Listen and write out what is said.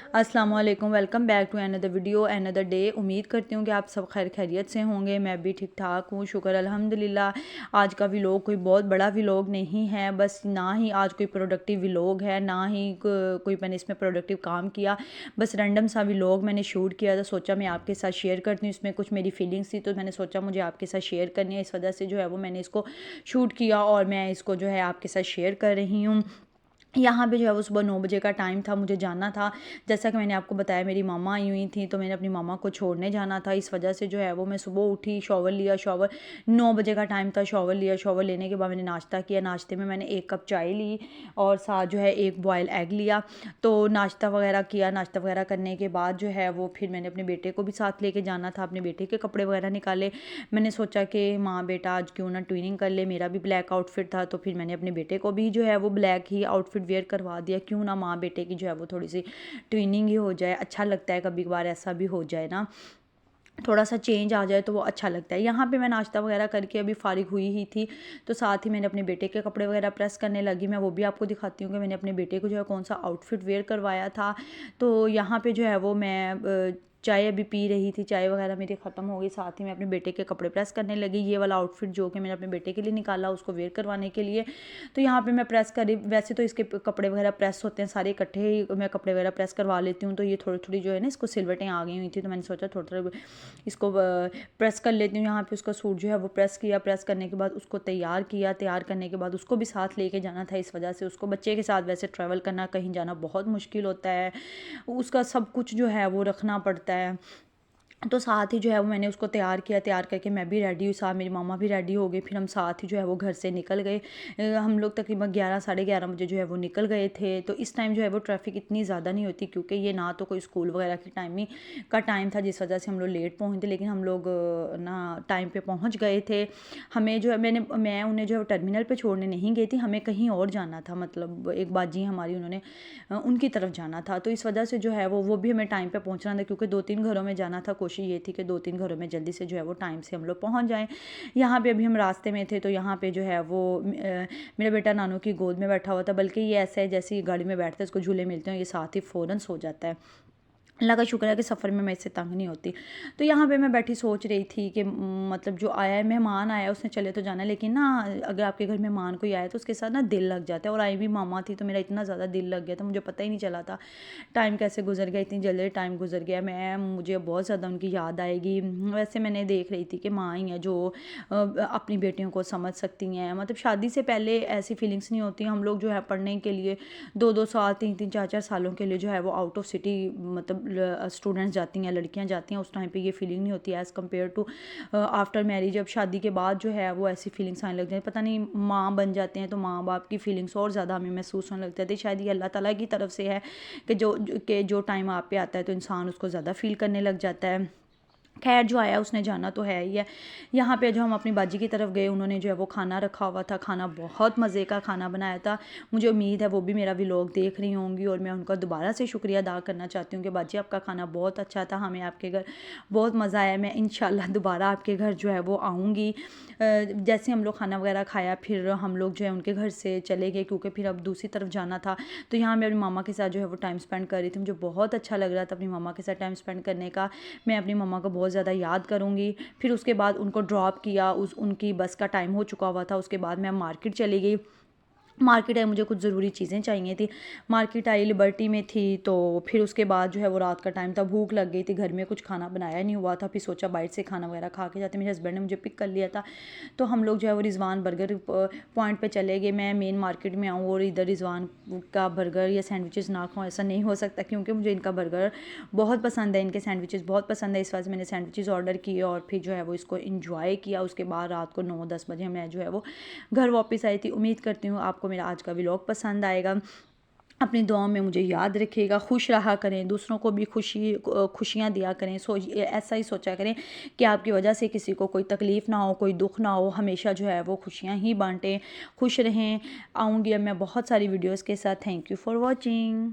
अस्सलाम वालेकुम, welcome back to another video another day. उम्मीद करती हूँ कि आप सब खैर खैरियत से होंगे। मैं भी ठीक ठाक हूँ, शुक्र अल्हम्दुलिल्लाह। आज का व्लॉग कोई बहुत बड़ा व्लॉग नहीं है, बस ना ही आज कोई प्रोडक्टिव व्लॉग है, ना ही कोई मैंने इसमें प्रोडक्टिव काम किया। बस रैंडम सा व्लॉग मैंने शूट किया था, सोचा मैं आपके साथ शेयर करती हूँ। इसमें कुछ मेरी फीलिंग्स थी तो मैंने सोचा मुझे आपके साथ शेयर करनी है, इस वजह से जो है वो मैंने इसको शूट किया और मैं इसको जो है आपके साथ शेयर कर रही हूँ। यहाँ पे जो है वो सुबह 9 बजे का टाइम था, मुझे जाना था। जैसा कि मैंने आपको बताया मेरी मामा आई हुई थी, तो मैंने अपनी मामा को छोड़ने जाना था। इस वजह से जो है वो मैं सुबह उठी, शॉवर लिया। शॉवर 9 बजे का टाइम था, शॉवर लिया। शॉवर लेने के बाद मैंने नाश्ता किया। नाश्ते में मैंने 1 कप चाय ली और साथ जो है 1 बॉयल एग लिया। तो नाश्ता वगैरह किया। नाश्ता वगैरह करने के बाद जो है वो फिर मैंने अपने बेटे को भी साथ लेके जाना था। अपने बेटे के कपड़े वगैरह निकाले। मैंने सोचा कि माँ बेटा आज क्यों ना ट्विनिंग कर ले। मेरा भी ब्लैक आउटफिट था, तो फिर मैंने अपने बेटे को भी जो है वो ब्लैक ही आउटफिट वेयर करवा दिया। क्यों ना माँ बेटे की जो है वो थोड़ी सी ट्विनिंग ही हो जाए, अच्छा लगता है। कभी कभार ऐसा भी हो जाए ना, थोड़ा सा चेंज आ जाए तो वो अच्छा लगता है। यहाँ पे मैं नाश्ता वगैरह करके अभी फारिग हुई ही थी, तो साथ ही मैंने अपने बेटे के कपड़े वगैरह प्रेस करने लगी। मैं वो भी आपको दिखाती हूँ कि मैंने अपने बेटे को जो है कौन सा आउटफिट वेयर करवाया था। तो यहाँ पे जो है वो मैं चाय अभी पी रही थी, चाय वगैरह मेरी ख़त्म हो गई। साथ ही मैं अपने बेटे के कपड़े प्रेस करने लगी। ये वाला आउटफिट जो कि मैंने अपने बेटे के लिए निकाला उसको वेयर करवाने के लिए, तो यहाँ पे मैं प्रेस करी। वैसे तो इसके कपड़े वगैरह प्रेस होते हैं सारे इकट्ठे ही, मैं कपड़े वगैरह प्रेस करवा लेती हूँ। तो ये थोड़ी थोड़ी जो है ना इसको सिलवटें आ गई हुई थी, तो मैंने सोचा थोड़ा थोड़ा इसको प्रेस कर लेती हूँ। यहाँ पे उसका सूट जो है वो प्रेस किया। प्रेस करने के बाद उसको तैयार किया। तैयार करने के बाद उसको भी साथ लेके जाना था। इस वजह से उसको बच्चे के साथ वैसे ट्रैवल करना, कहीं जाना बहुत मुश्किल होता है। उसका सब कुछ जो है वो रखना पड़ता है। तो साथ ही जो है वो मैंने उसको तैयार किया। तैयार करके मैं भी रेडी हुई, साथ मेरी मामा भी रेडी हो गई। फिर हम साथ ही जो है वो घर से निकल गए। हम लोग तकरीबन 11 साढ़े 11 बजे जो है वो निकल गए थे। तो इस टाइम जो है वो ट्रैफिक इतनी ज़्यादा नहीं होती, क्योंकि ये ना तो कोई स्कूल वगैरह की टाइमिंग का टाइम था, जिस वजह से हम लोग लेट पहुँचते। लेकिन हम लोग ना टाइम पर पहुँच गए थे। हमें जो है मैं उन्हें जो है टर्मिनल पर छोड़ने नहीं गई थी, हमें कहीं और जाना था। मतलब एक बाजी हमारी, उन्होंने उनकी तरफ जाना था। तो इस वजह से जो है वो भी हमें टाइम पे पहुंचना था, क्योंकि 2-3 घरों में जाना था। कोशिश ये थी कि 2-3 घरों में जल्दी से जो है वो टाइम से हम लोग पहुंच जाएं। यहाँ पे अभी हम रास्ते में थे, तो यहाँ पे जो है वो मेरा बेटा नानू की गोद में बैठा हुआ था। बल्कि ये ऐसा है जैसे गाड़ी में बैठते हैं उसको झूले मिलते हैं, ये साथ ही फ़ौरन सो जाता है। अल्लाह का शुक्र है कि सफ़र में मैं इससे तंग नहीं होती। तो यहाँ पे मैं बैठी सोच रही थी कि मतलब जो आया है, मेहमान आया, उसने चले तो जाना, लेकिन ना अगर आपके घर मेहमान कोई आया तो उसके साथ ना दिल लग जाता है। और आई भी मामा थी, तो मेरा इतना ज़्यादा दिल लग गया था, मुझे पता ही नहीं चला था टाइम कैसे गुजर गया। इतनी जल्दी टाइम गुजर गया। मुझे बहुत ज़्यादा उनकी याद आएगी। वैसे मैंने देख रही थी कि माँ ही है जो अपनी बेटियों को समझ सकती हैं। मतलब शादी से पहले ऐसी फीलिंग्स नहीं होती। हम लोग जो है पढ़ने के लिए 2-2 साल 3-3 4-4 सालों के लिए जो है वो आउट ऑफ सिटी मतलब स्टूडेंट्स जाती हैं, लड़कियां जाती हैं। उस टाइम पे ये फीलिंग नहीं होती as compare to after marriage. अब शादी के बाद जो है वो ऐसी फीलिंग्स आने लग जाती हैं। पता नहीं, माँ बन जाते हैं तो माँ बाप की फीलिंग्स और ज़्यादा हमें महसूस होने लगते थे। शायद ये अल्लाह ताला की तरफ से है कि जो टाइम आप पे आता है तो इंसान उसको ज़्यादा फील करने लग जाता है। खैर, जो आया उसने जाना तो है ही है। यहाँ पे जो हम अपनी बाजी की तरफ गए, उन्होंने जो है वो खाना रखा हुआ था। खाना बहुत मज़े का खाना बनाया था। मुझे उम्मीद है वो भी मेरा व्लॉग देख रही होंगी, और मैं उनका दोबारा से शुक्रिया अदा करना चाहती हूँ कि बाजी आपका खाना बहुत अच्छा था, हमें आपके घर बहुत मज़ा आया। मैं इंशाल्लाह दोबारा आपके घर जो है वो आऊँगी। जैसे हम लोग खाना वगैरह खाया, फिर हम लोग जो है उनके घर से चले गए, क्योंकि फिर अब दूसरी तरफ जाना था। तो यहाँ मैं अपनी मामा के साथ जो है वो टाइम स्पेंड कर रही थी। मुझे बहुत अच्छा लग रहा था अपनी मामा के साथ टाइम स्पेंड करने का। मैं अपनी मम्मा को बहुत ज़्यादा याद करूँगी। फिर उसके बाद उनको ड्रॉप किया, उनकी बस का टाइम हो चुका हुआ था। उसके बाद मैं मार्केट चली गई। मार्केट आई, मुझे कुछ ज़रूरी चीज़ें चाहिए थी। मार्केट आई, लिबर्टी में थी। तो फिर उसके बाद जो है वो रात का टाइम था, भूख लग गई थी, घर में कुछ खाना बनाया नहीं हुआ था। फिर सोचा बाइट से खाना वगैरह खा के जाते। मेरे हस्बैंड ने मुझे पिक कर लिया था, तो हम लोग जो है वो रिजवान बर्गर पॉइंट पे चले गए। मैं मेन मार्केट में आऊँ और इधर रिजवान का बर्गर या सैंडविचेस ना खाऊँ, ऐसा नहीं हो सकता, क्योंकि मुझे इनका बर्गर बहुत पसंद है, इनके सैंडविचेस बहुत पसंद है। इस वजह से मैंने सैंडविचेस ऑर्डर किए और फिर जो है वो इसको इंजॉय किया। उसके बाद रात को 9-10 बजे मैं जो है वो घर वापस आई थी। उम्मीद करती हूँ आपको मेरा आज का व्लॉग पसंद आएगा। अपनी दुआओं में मुझे याद रखिएगा, खुश रहा करें, दूसरों को भी खुशियाँ दिया करें। ऐसा ही सोचा करें कि आपकी वजह से किसी को कोई तकलीफ़ ना हो, कोई दुख ना हो। हमेशा जो है वो खुशियाँ ही बांटें, खुश रहें। आऊँगी अब मैं बहुत सारी वीडियोज़ के साथ। Thank you for watching.